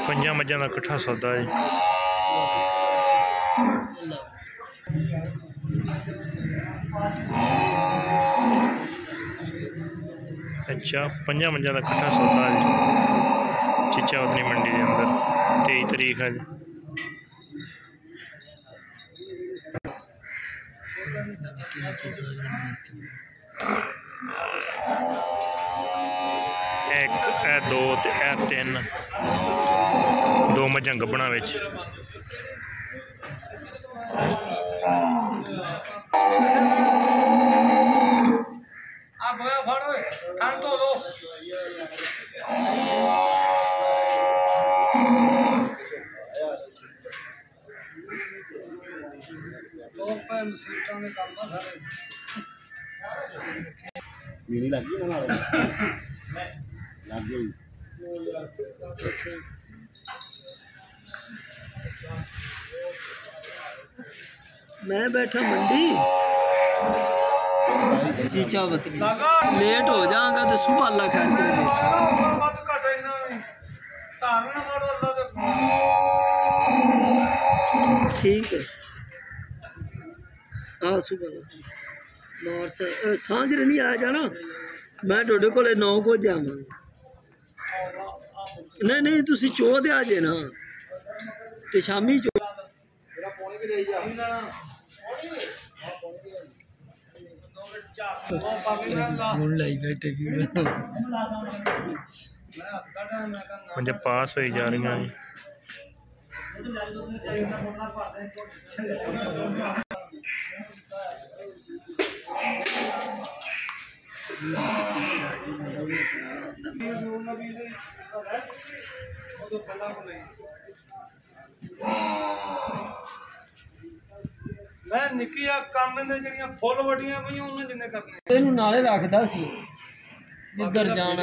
पंजा मझां का कट्ठा सौदा है। अच्छा, पंजा मझां का कट्ठा सौदा है चिचावतनी मंडी के अंदर 23 तारीख है। एक ए दो ते ए तीन, दो मझां गब्बना विच। मैं बैठा मंडी चीचावतनी, लेट हो जाऊंगा तो सुबह अल्लाह खैर करेगा। ठीक है, हाँ सुबह मार सांझ नहीं आ जाना। मैं थोड़े को 9 को जावांगा। नहीं नहीं तुसी चो दे आ जे ना ते शामी चो लाई बैठे मुझे पास हो जा रही हैं। मैं निकी काम ने जड़ियां फुल वड्डियां पईयां उन्हां जिन्ने करने इनू नाले रखदा सी जिधर जाना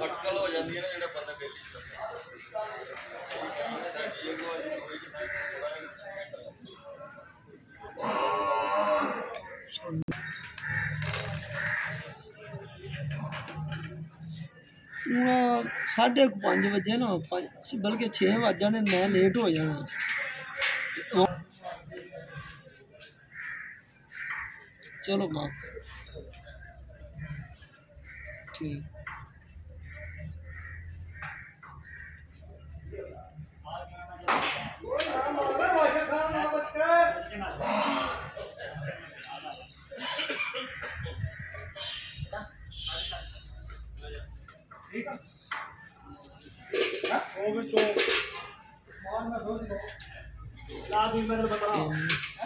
अटकल हो जाती है ना जेड़ा बंदा बेची साढ़े 5 बजे ना, बल्कि 6 बज जाने, मैं लेट हो जाना। चलो माफ ठीक।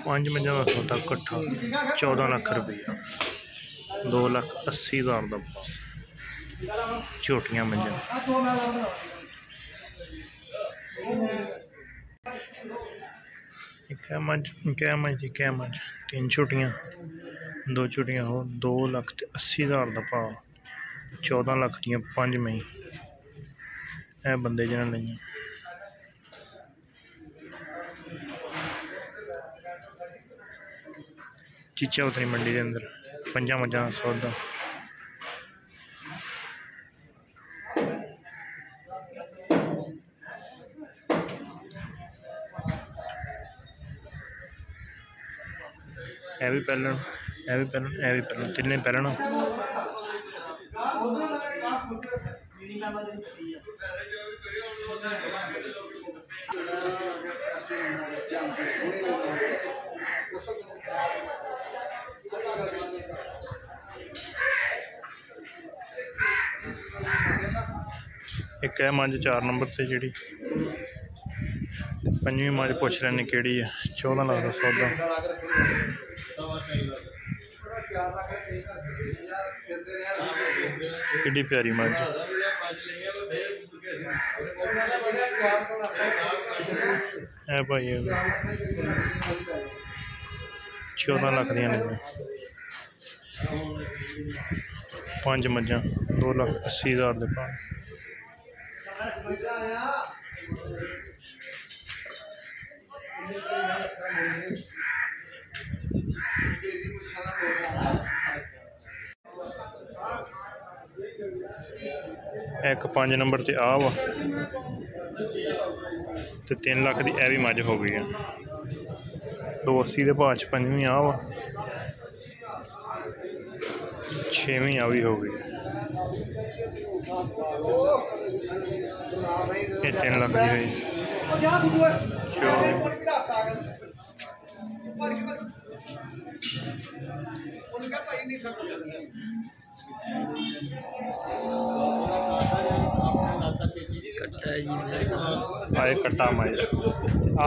पांच मंझां का सौदा कट्ठा 14 लाख रुपया, 2,80,000 का झोटियां मंझां। क्या मझ 3 झोटियां, 2 झोटियां हो 2,80,000 का भाव, 14 लाख दियां 5 मई। ए बंदे जिन्हें नहीं चिचावतनी मंडी के अंदर पंजा मझां का सौदा। ए भी पहलन तिन्ने पहलन। एक है मंझ 4 नंबर से जी, 5वीं मंझ पुछ लैनी केड़ी है। 14 लाख का सौदा। किड्डी प्यारी मंझ। ਇਹ ਭਾਈ 14 ਲੱਖ ਦੀਆਂ ਨੇ 5 ਮੱਝਾਂ 2,80,000 ਦੇ ਭਾਅ। एक 5 नंबर ते आ वा ते 3 लाख की भी मझ हो गई है। 280 के भाव 5वीं आ वा 6वीं आ भी हो गई। ये 3 लाख की है। आए कट्टा माए आ